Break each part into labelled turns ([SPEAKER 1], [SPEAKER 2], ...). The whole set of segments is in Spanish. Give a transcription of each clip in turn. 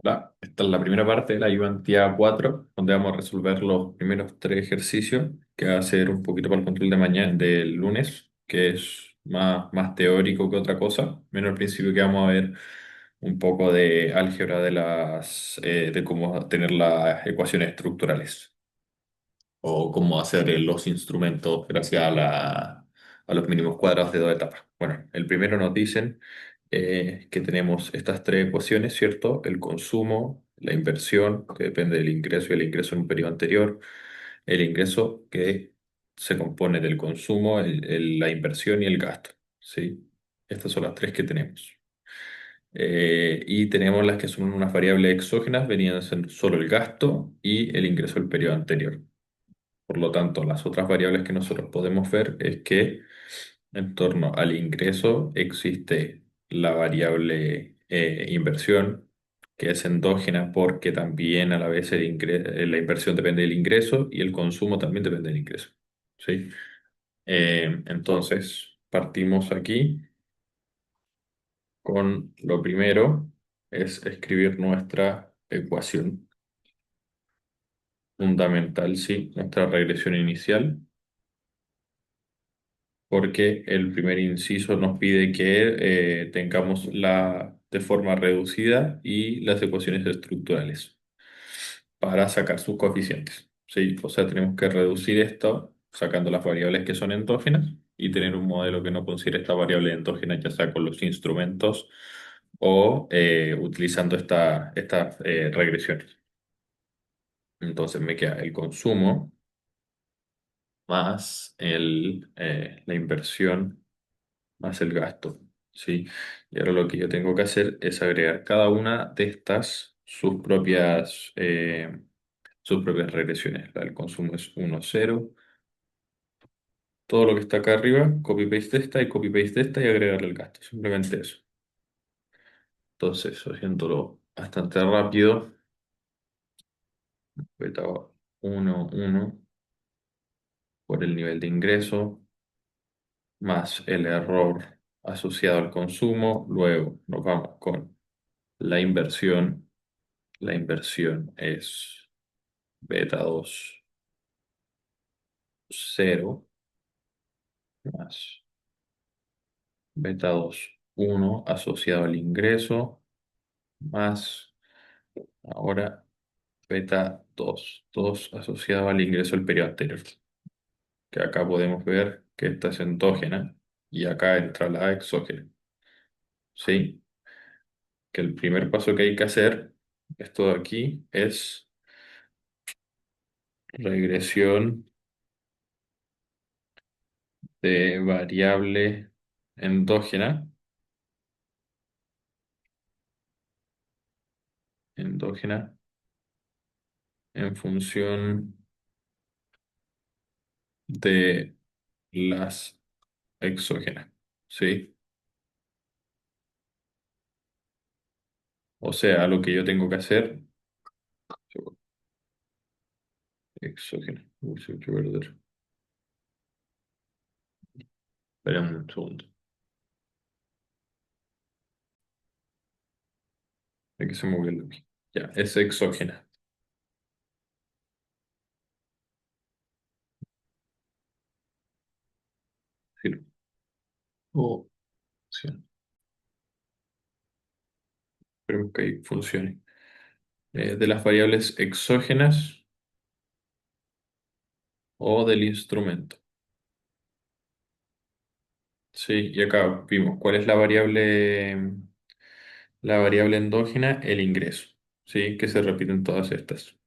[SPEAKER 1] Esta es la primera parte de la ayudantía 4, donde vamos a resolver los primeros tres ejercicios, que va a ser un poquito para el control de mañana, del lunes, que es más teórico que otra cosa. Menos al principio que vamos a ver un poco de álgebra de cómo tener las ecuaciones estructurales o cómo hacer los instrumentos gracias a los mínimos cuadrados de dos etapas. Bueno, el primero nos dicen que tenemos estas tres ecuaciones, ¿cierto? El consumo, la inversión, que depende del ingreso y el ingreso en un periodo anterior, el ingreso que se compone del consumo, la inversión y el gasto, ¿sí? Estas son las tres que tenemos. Y tenemos las que son unas variables exógenas, venían a ser solo el gasto y el ingreso del periodo anterior. Por lo tanto, las otras variables que nosotros podemos ver es que en torno al ingreso existe la variable inversión, que es endógena porque también a la vez la inversión depende del ingreso y el consumo también depende del ingreso. ¿Sí? Entonces, partimos aquí con lo primero, es escribir nuestra ecuación fundamental, ¿sí? Nuestra regresión inicial, porque el primer inciso nos pide que tengamos de forma reducida y las ecuaciones estructurales para sacar sus coeficientes. ¿Sí? O sea, tenemos que reducir esto sacando las variables que son endógenas y tener un modelo que no considere esta variable endógena, ya sea con los instrumentos o utilizando estas regresiones. Entonces me queda el consumo más la inversión más el gasto, ¿sí? Y ahora lo que yo tengo que hacer es agregar cada una de estas sus propias regresiones. La del consumo es 1, 0. Todo lo que está acá arriba, copy-paste esta y copy-paste esta y agregarle el gasto. Simplemente eso. Entonces, haciéndolo bastante rápido, beta 1, 1 por el nivel de ingreso, más el error asociado al consumo. Luego nos vamos con la inversión. La inversión es beta 2 0 más beta 2 1 asociado al ingreso más ahora beta 2 2 asociado al ingreso del periodo anterior. Que acá podemos ver que esta es endógena y acá entra la exógena. ¿Sí? Que el primer paso que hay que hacer, esto de aquí, es regresión de variable endógena, endógena en función de las exógenas, ¿sí? O sea, lo que yo tengo que hacer, exógena, uy, se me echó a perder. Esperamos un segundo, es que se movió el lápiz. Ya, es exógena. Sí. O, sí, esperemos que ahí funcione. De las variables exógenas o del instrumento. Sí, y acá vimos cuál es la variable endógena, el ingreso, ¿sí? Que se repiten todas estas.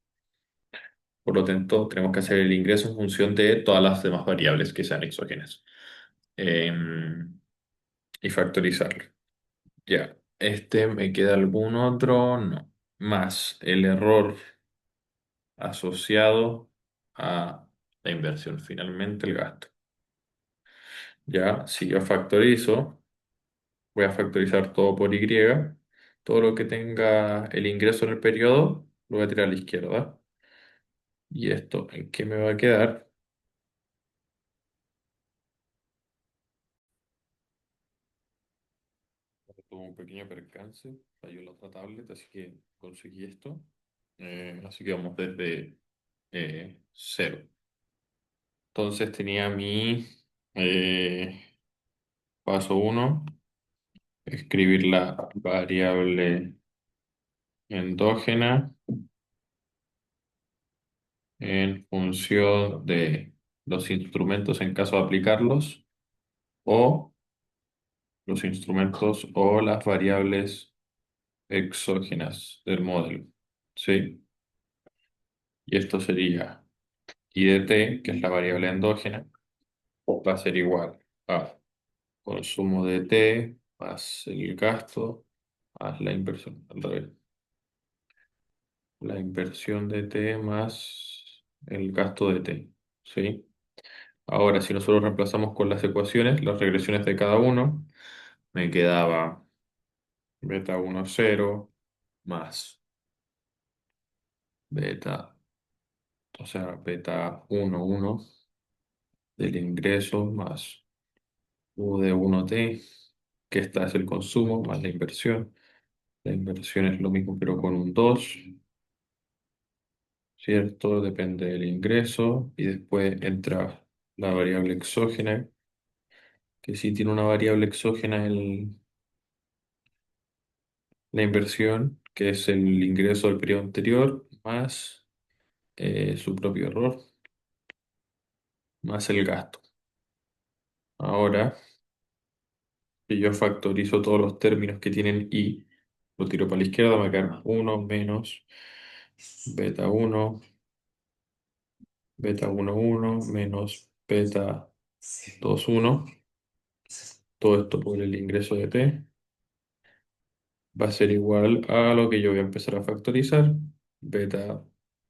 [SPEAKER 1] Por lo tanto, tenemos que hacer el ingreso en función de todas las demás variables que sean exógenas. Y factorizarlo. Ya. ¿Me queda algún otro? No. Más el error asociado a la inversión, finalmente el gasto. Ya, si yo factorizo, voy a factorizar todo por Y. Todo lo que tenga el ingreso en el periodo, lo voy a tirar a la izquierda. ¿Y esto en qué me va a quedar? Tuve un pequeño percance, falló la otra tablet, así que conseguí esto. Así que vamos desde cero. Entonces tenía mi paso uno, escribir la variable endógena en función de los instrumentos en caso de aplicarlos, o los instrumentos o las variables exógenas del modelo. ¿Sí? Y esto sería I de t, que es la variable endógena, va a ser igual a consumo de t más el gasto más la inversión, al revés. La inversión de t más el gasto de t. ¿Sí? Ahora, si nosotros reemplazamos con las ecuaciones, las regresiones de cada uno, me quedaba beta uno 0 más beta, o sea, beta uno 1 del ingreso más U de uno t, que esta es el consumo más la inversión. La inversión es lo mismo, pero con un 2, ¿cierto? Depende del ingreso. Y después entra la variable exógena, que sí tiene una variable exógena en la inversión, que es el ingreso del periodo anterior, más su propio error, más el gasto. Ahora, si yo factorizo todos los términos que tienen i, lo tiro para la izquierda, me va a quedar 1 menos beta uno, beta uno uno menos beta 2 1. Todo esto por el ingreso de t va a ser igual a lo que yo voy a empezar a factorizar. Beta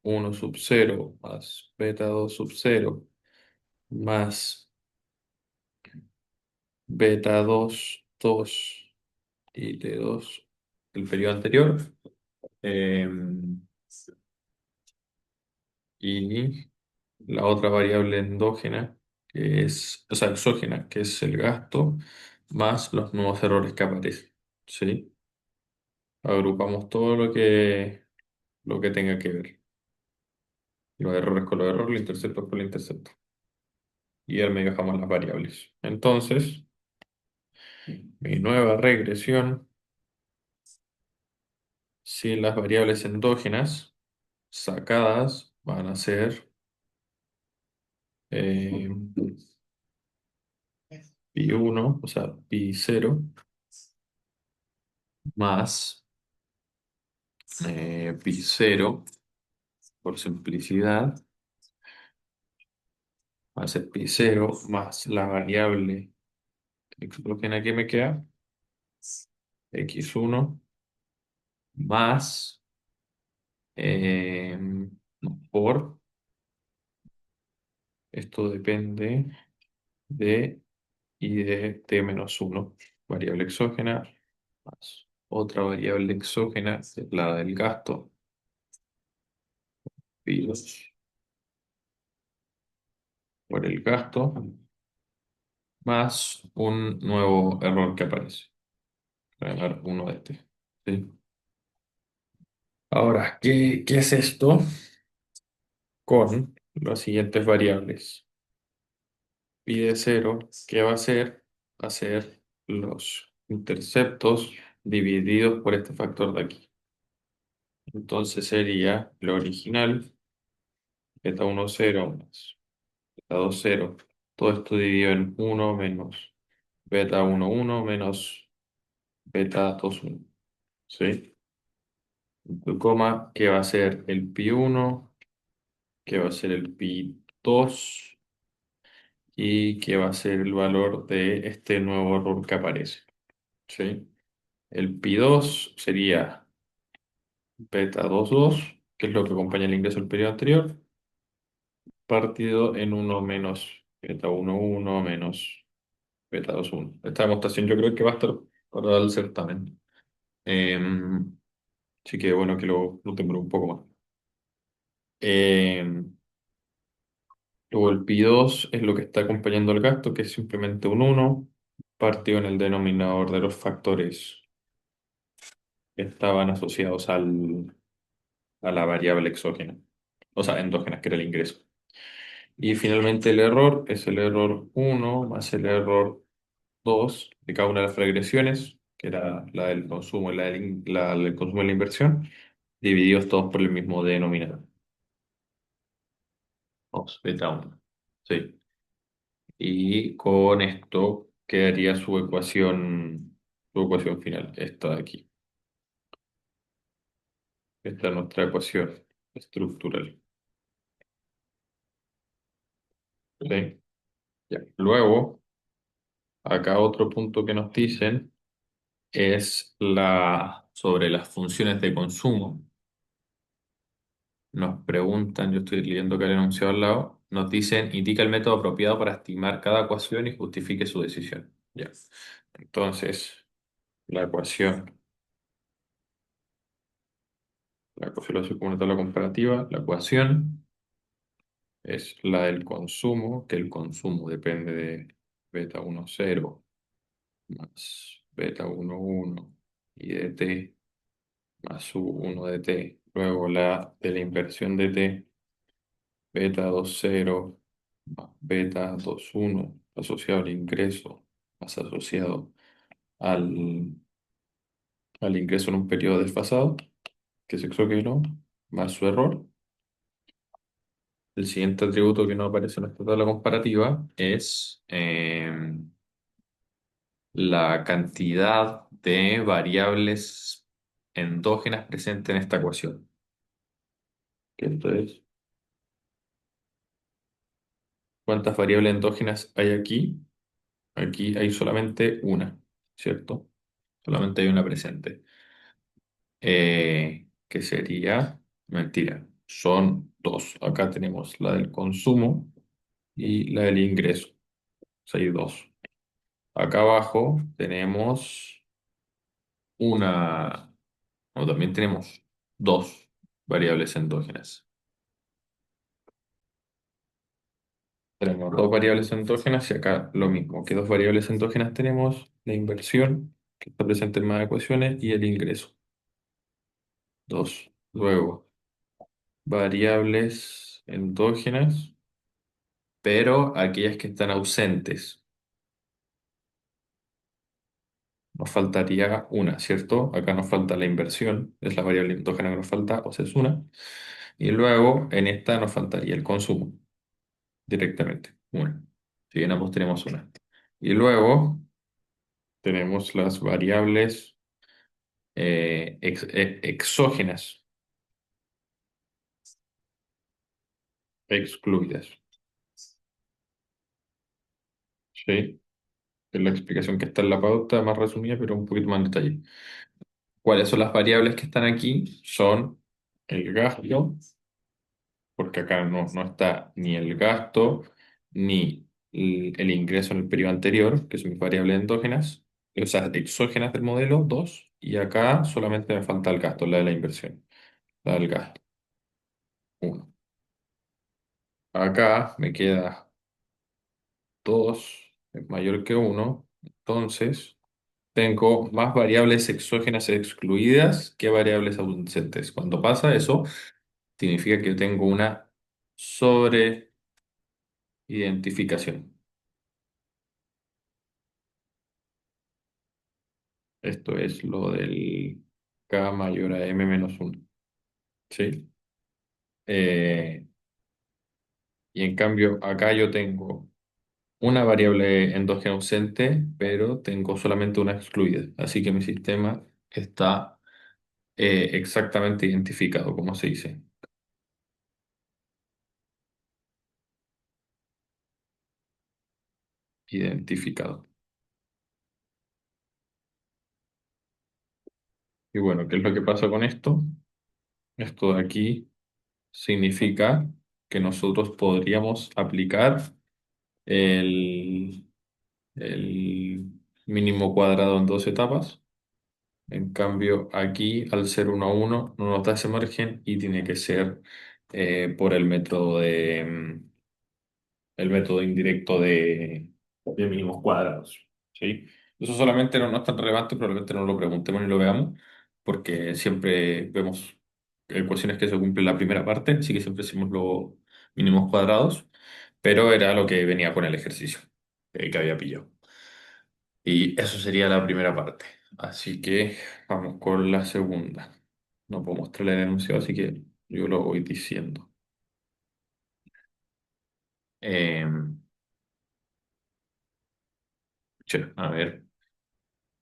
[SPEAKER 1] uno sub cero más beta 2 sub cero más beta 2 2 y t2 el periodo anterior. Y la otra variable endógena, que es, o sea, exógena, que es el gasto, más los nuevos errores que aparecen. ¿Sí? Agrupamos todo lo que tenga que ver. Los errores con los errores, los interceptos con los interceptos. Y al medio dejamos las variables. Entonces, mi nueva regresión, si las variables endógenas sacadas van a ser eh, pi uno, o sea, pi cero más pi cero por simplicidad, va a ser pi cero más la variable exógena que me queda, x1, más eh, por, esto depende de y de t menos uno, variable exógena, más otra variable exógena, que es la del gasto, pi 2 por el gasto, más un nuevo error que aparece. Voy a dar uno de este. ¿Sí? Ahora, ¿qué es esto? Con las siguientes variables. Pi de cero, ¿qué va a hacer? Va a ser los interceptos divididos por este factor de aquí. Entonces sería lo original, beta uno 0 más beta 2 0. Todo esto dividido en uno menos beta uno uno menos beta 2 1. ¿Sí? Tu coma, ¿qué va a ser el pi uno? ¿Qué va a ser el pi 2? Y que va a ser el valor de este nuevo error que aparece. ¿Sí? El pi 2 sería beta 2 2, que es lo que acompaña el ingreso del periodo anterior, partido en uno menos beta uno uno menos beta 2 1. Esta demostración yo creo que va a estar para el certamen. Así que bueno que lo tengo un poco más. Em, Luego el pi 2 es lo que está acompañando el gasto, que es simplemente un uno partido en el denominador de los factores estaban asociados a la variable exógena, o sea, endógena, que era el ingreso. Y finalmente el error es el error uno más el error 2 de cada una de las regresiones, que era la del consumo y la del consumo y la inversión, divididos todos por el mismo denominador. 2 beta 1. Sí. Y con esto quedaría su ecuación final, esta de aquí. Esta es nuestra ecuación estructural. ¿Sí? Ya. Luego, acá otro punto que nos dicen es sobre las funciones de consumo. Nos preguntan, yo estoy leyendo acá el enunciado al lado, nos dicen, indica el método apropiado para estimar cada ecuación y justifique su decisión. Ya. Entonces, la ecuación, la ecuación lo hace como una tabla comparativa, la ecuación es la del consumo, que el consumo depende de beta 1 cero más beta 1 1 y de t más u 1 de t. Luego la de la inversión de t, beta 2 cero más beta 2 1 asociado al ingreso más asociado al, al ingreso en un periodo desfasado, que es exógeno, más su error. El siguiente atributo que no aparece en esta tabla comparativa es la cantidad de variables endógenas presentes en esta ecuación. Que esto es, ¿cuántas variables endógenas hay aquí? Aquí hay solamente una, ¿cierto? Solamente hay una presente. Que sería, mentira, son dos. Acá tenemos la del consumo y la del ingreso. O sea, hay dos. Acá abajo tenemos una, o también tenemos dos variables endógenas. Tenemos dos variables endógenas y acá lo mismo. ¿Qué dos variables endógenas tenemos? La inversión, que está presente en más ecuaciones, y el ingreso. Dos. Luego, variables endógenas, pero aquellas que están ausentes. Nos faltaría una, ¿cierto? Acá nos falta la inversión, es la variable endógena que nos falta, o sea, es una. Y luego en esta nos faltaría el consumo, directamente, una. Si bien ambos tenemos una. Y luego tenemos las variables exógenas, excluidas. ¿Sí? Es la explicación que está en la pauta, más resumida, pero un poquito más en detalle. ¿Cuáles son las variables que están aquí? Son el gasto, porque acá no está ni el gasto ni el ingreso en el periodo anterior, que son mis variables endógenas, o sea, exógenas del modelo, dos, y acá solamente me falta el gasto, la de la inversión, la del gasto, uno. Acá me queda dos, es mayor que uno, entonces tengo más variables exógenas excluidas que variables ausentes. Cuando pasa eso, significa que tengo una sobreidentificación. Esto es lo del K mayor a M menos uno. ¿Sí? Eh, y en cambio, acá yo tengo una variable endógena ausente, pero tengo solamente una excluida. Así que mi sistema está exactamente identificado, como se dice. Identificado. Y bueno, ¿qué es lo que pasa con esto? Esto de aquí significa que nosotros podríamos aplicar el, el mínimo cuadrado en dos etapas. En cambio, aquí, al ser uno a uno, no nos da ese margen y tiene que ser por el método indirecto de mínimos cuadrados. ¿Sí? Eso solamente no es tan relevante, probablemente no lo preguntemos ni lo veamos, porque siempre vemos ecuaciones que se cumplen la primera parte, así que siempre hacemos los mínimos cuadrados, pero era lo que venía con el ejercicio que había pillado. Y eso sería la primera parte. Así que vamos con la segunda. No puedo mostrar el enunciado, así que yo lo voy diciendo. Eh, a ver,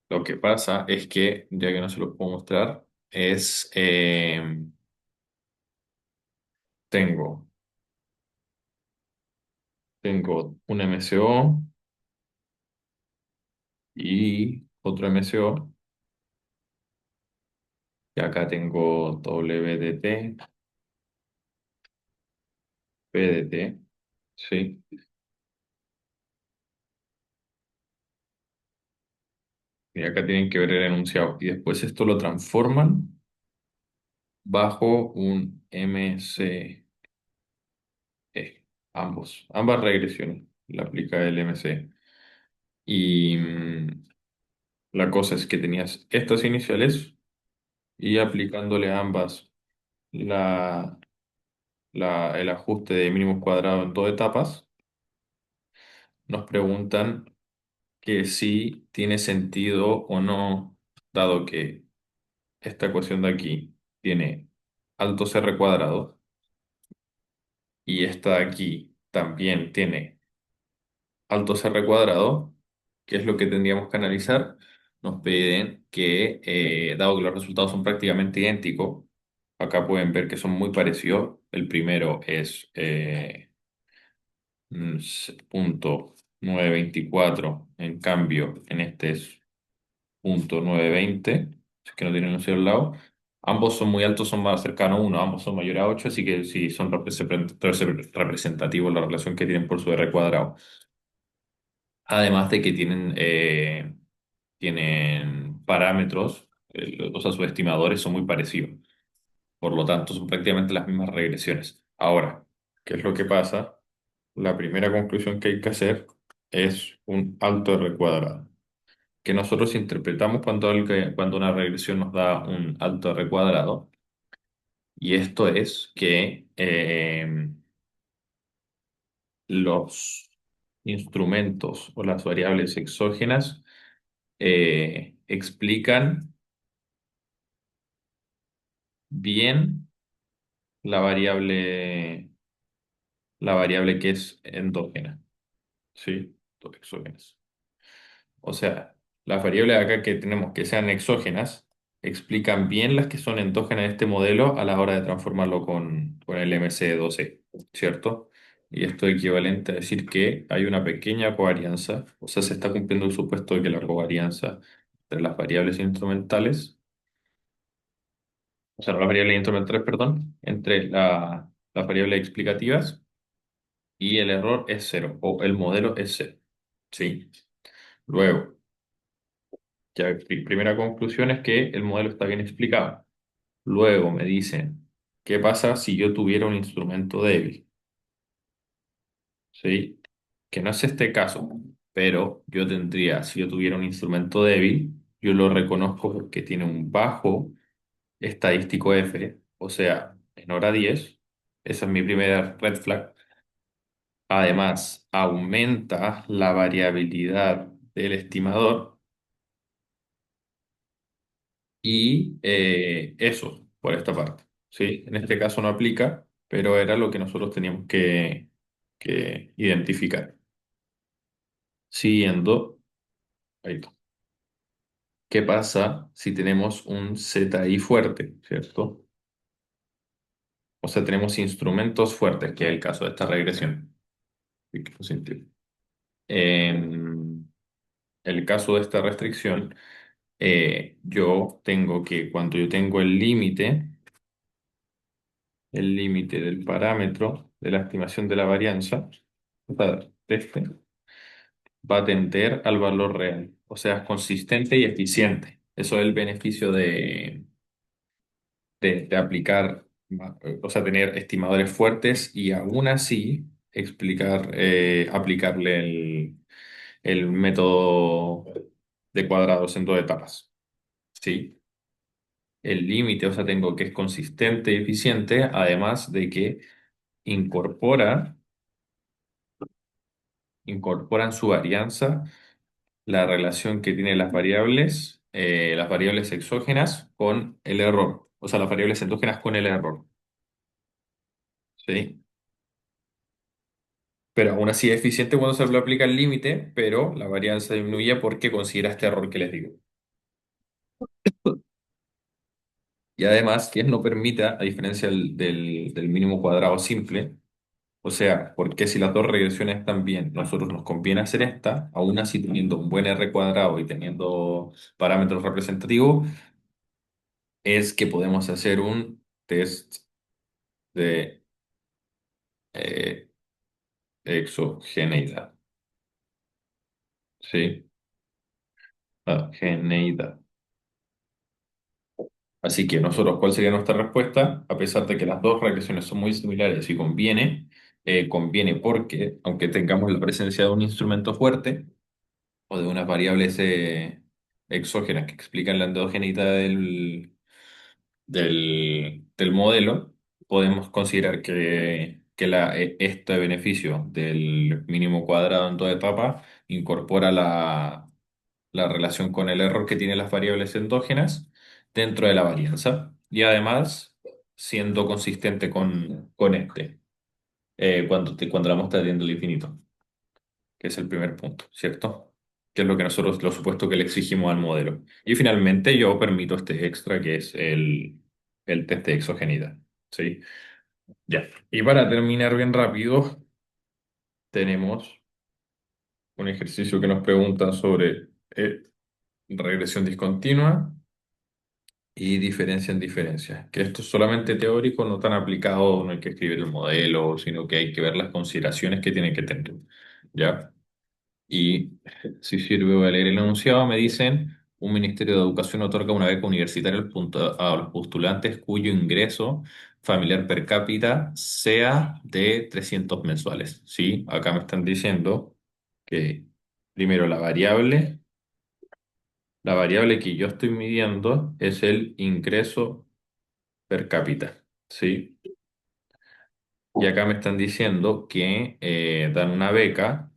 [SPEAKER 1] lo que pasa es que, ya que no se lo puedo mostrar, es, tengo, tengo un MCO y otro MCO, y acá tengo WDT, PDT, ¿sí? Y acá tienen que ver el enunciado. Y después esto lo transforman bajo un MC. Ambas regresiones la aplica el MC. Y la cosa es que tenías estas iniciales y aplicándole a ambas la, el ajuste de mínimos cuadrados en dos etapas, nos preguntan que si tiene sentido o no, dado que esta ecuación de aquí tiene alto R cuadrado y esta de aquí también tiene alto R cuadrado, que es lo que tendríamos que analizar, nos piden que, dado que los resultados son prácticamente idénticos, acá pueden ver que son muy parecidos. El primero es punto 924, en cambio, en este es punto 920, es que no tienen un al lado. Ambos son muy altos, son más cercanos a 1, ambos son mayores a 8, así que sí son representativos la relación que tienen por su R cuadrado. Además de que tienen parámetros, o sea, sus estimadores son muy parecidos. Por lo tanto, son prácticamente las mismas regresiones. Ahora, ¿qué es lo que pasa? La primera conclusión que hay que hacer es un alto R cuadrado, que nosotros interpretamos cuando una regresión nos da un alto R cuadrado, y esto es que los instrumentos o las variables exógenas explican bien la la variable que es endógena, ¿sí? Exógenas. O sea, las variables acá que tenemos que sean exógenas explican bien las que son endógenas de este modelo a la hora de transformarlo con el MC12, ¿cierto? Y esto es equivalente a decir que hay una pequeña covarianza, o sea, se está cumpliendo el supuesto de que la covarianza entre las variables instrumentales, o sea, las variables instrumentales, perdón, entre las variables explicativas y el error es cero, o el modelo es cero, ¿sí? Luego, ya primera conclusión es que el modelo está bien explicado. Luego me dicen, ¿qué pasa si yo tuviera un instrumento débil? ¿Sí? Que no es este caso, pero yo tendría, si yo tuviera un instrumento débil, yo lo reconozco porque tiene un bajo estadístico F, o sea, menor a 10. Esa es mi primera red flag. Además, aumenta la variabilidad del estimador y eso por esta parte. ¿Sí? En este caso no aplica, pero era lo que nosotros teníamos que identificar. Siguiendo, ahí está. ¿Qué pasa si tenemos un ZI fuerte, ¿cierto? O sea, tenemos instrumentos fuertes, que es el caso de esta regresión. Y que no se entiende. En el caso de esta restricción, yo tengo que, cuando yo tengo el límite del parámetro de la estimación de la varianza, o sea, de este, va a tender al valor real. O sea, es consistente y eficiente. Eso es el beneficio de aplicar, o sea, tener estimadores fuertes y aún así aplicarle el método de cuadrados en dos etapas. ¿Sí? el límite, o sea, tengo que es consistente y eficiente, además de que incorpora, incorpora en su varianza la relación que tienen las variables exógenas con el error, o sea, las variables endógenas con el error, ¿sí? Pero aún así es eficiente cuando se le aplica el límite, pero la varianza disminuye porque considera este error que les digo. Y además que no permita, a diferencia del mínimo cuadrado simple, o sea, porque si las dos regresiones están bien, nosotros nos conviene hacer esta, aún así teniendo un buen R cuadrado y teniendo parámetros representativos, es que podemos hacer un test de eh, exogeneidad, ¿sí? Ah, geneidad. Así que nosotros, ¿cuál sería nuestra respuesta? A pesar de que las dos regresiones son muy similares y conviene, conviene porque, aunque tengamos la presencia de un instrumento fuerte o de unas variables exógenas que explican la endogeneidad del modelo, podemos considerar que este beneficio del mínimo cuadrado en toda etapa incorpora la relación con el error que tienen las variables endógenas dentro de la varianza. Y además, siendo consistente con este, cuando la muestra tiende al infinito, que es el primer punto, ¿cierto? Que es lo que nosotros, lo supuesto que le exigimos al modelo. Y finalmente yo permito este extra que es el test de exogeneidad, ¿sí? Ya. Y para terminar bien rápido, tenemos un ejercicio que nos pregunta sobre regresión discontinua y diferencia en diferencia, que esto es solamente teórico, no tan aplicado, no hay que escribir el modelo, sino que hay que ver las consideraciones que tienen que tener, ¿ya? Y si sirve, voy a leer el enunciado, me dicen, un Ministerio de Educación otorga una beca universitaria a los postulantes cuyo ingreso familiar per cápita sea de 300 mensuales, ¿sí? Acá me están diciendo que, primero, la variable que yo estoy midiendo es el ingreso per cápita, ¿sí? Y acá me están diciendo que dan una beca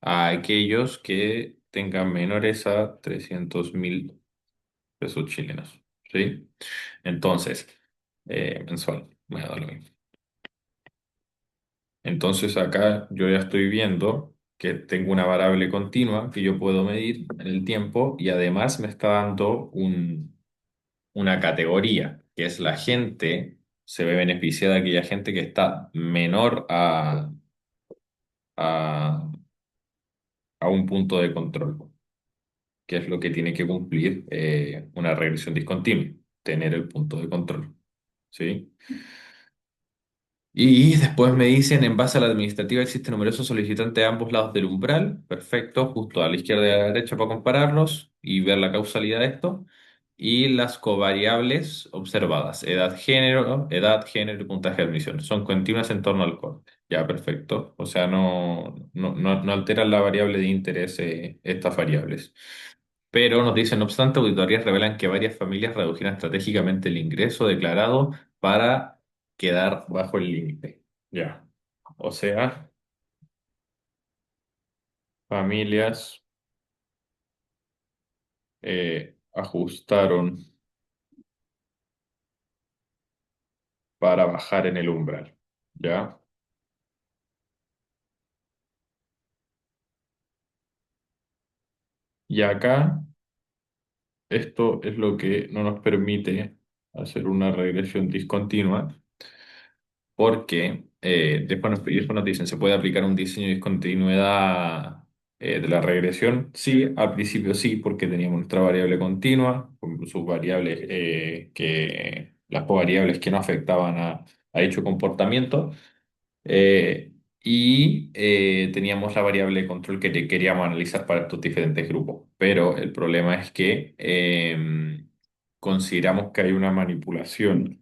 [SPEAKER 1] a aquellos que tengan menores a 300.000 pesos chilenos, ¿sí? Entonces, mensual, me da lo mismo. Entonces acá yo ya estoy viendo que tengo una variable continua que yo puedo medir en el tiempo y además me está dando una categoría, que es la gente, se ve beneficiada aquella gente que está menor a, a un punto de control, que es lo que tiene que cumplir una regresión discontinua, tener el punto de control, ¿sí? Y después me dicen, en base a la administrativa existen numerosos solicitantes a ambos lados del umbral, perfecto, justo a la izquierda y a la derecha para compararlos y ver la causalidad de esto. Y las covariables observadas, edad, género y puntaje de admisión, son continuas en torno al corte. Ya, perfecto. O sea, no alteran la variable de interés estas variables. Pero nos dicen, no obstante, auditorías revelan que varias familias redujeron estratégicamente el ingreso declarado para quedar bajo el límite. Ya. O sea, familias ajustaron para bajar en el umbral. ¿Ya? Y acá, esto es lo que no nos permite hacer una regresión discontinua, porque después nos dicen, ¿se puede aplicar un diseño de discontinuidad de la regresión? Sí, al principio sí, porque teníamos nuestra variable continua, con sus variables, las covariables que no afectaban a dicho comportamiento, y teníamos la variable de control que queríamos analizar para estos diferentes grupos. Pero el problema es que consideramos que hay una manipulación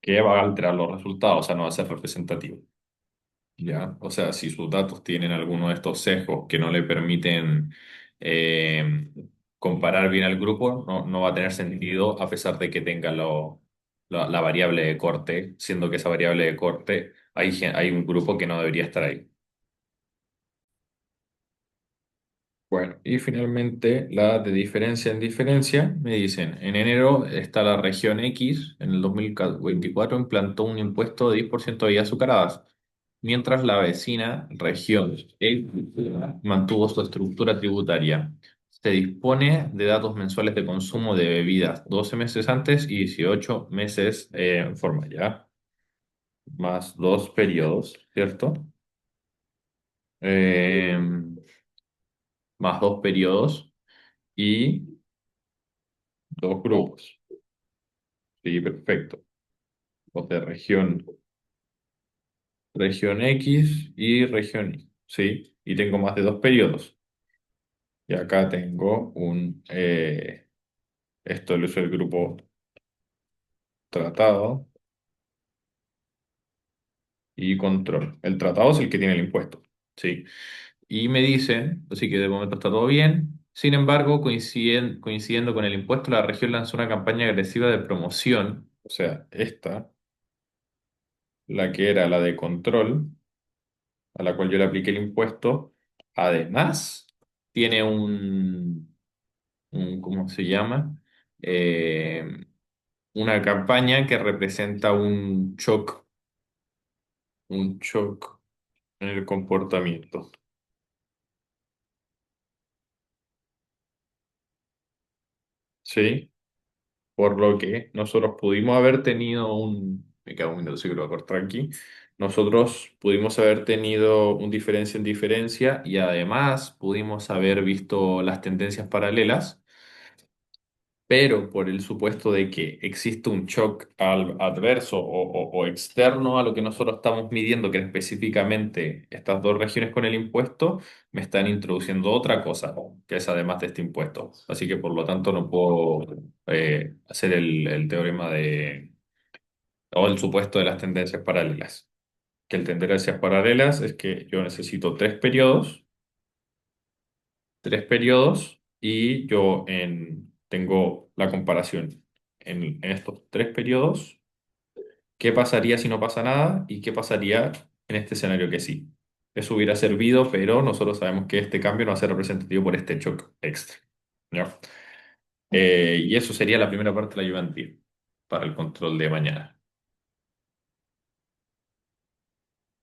[SPEAKER 1] que va a alterar los resultados, o sea, no va a ser representativo. ¿ya? O sea, si sus datos tienen alguno de estos sesgos que no le permiten eh, comparar bien al grupo, no va a tener sentido a pesar de que tenga la variable de corte, siendo que esa variable de corte hay un grupo que no debería estar ahí. Bueno, y finalmente la de diferencia en diferencia, me dicen, en enero está la región X, en el 2024 implantó un impuesto de 10% de bebidas azucaradas, mientras la vecina región Y mantuvo su estructura tributaria. Se dispone de datos mensuales de consumo de bebidas 12 meses antes y 18 meses en forma ya, más dos periodos, ¿cierto? Eh, más dos periodos y dos grupos. Sí, perfecto. Los de región X y región Y. Sí, y tengo más de dos periodos. Y acá tengo esto lo es el grupo tratado y control. El tratado es el que tiene el impuesto. Sí. Y me dicen, así que de momento está todo bien. Sin embargo, coincidiendo con el impuesto, la región lanzó una campaña agresiva de promoción. O sea, esta, la que era la de control a la cual yo le apliqué el impuesto, además tiene ¿cómo se llama? Eh, una campaña que representa un shock en el comportamiento, ¿sí? Por lo que nosotros pudimos haber tenido me queda un minuto, sí que lo voy a cortar aquí. Nosotros pudimos haber tenido un diferencia en diferencia y además pudimos haber visto las tendencias paralelas, pero por el supuesto de que existe un shock adverso o externo a lo que nosotros estamos midiendo, que específicamente estas dos regiones con el impuesto, me están introduciendo otra cosa, que es además de este impuesto. Así que por lo tanto no puedo hacer el teorema o el supuesto de las tendencias paralelas. Que el tendencias paralelas es que yo necesito tres periodos y tengo la comparación en estos tres periodos. ¿Qué pasaría si no pasa nada? ¿Y qué pasaría en este escenario que sí? Eso hubiera servido, pero nosotros sabemos que este cambio no va a ser representativo por este shock extra. ¿Ya? Y eso sería la primera parte de la ayudantía para el control de mañana.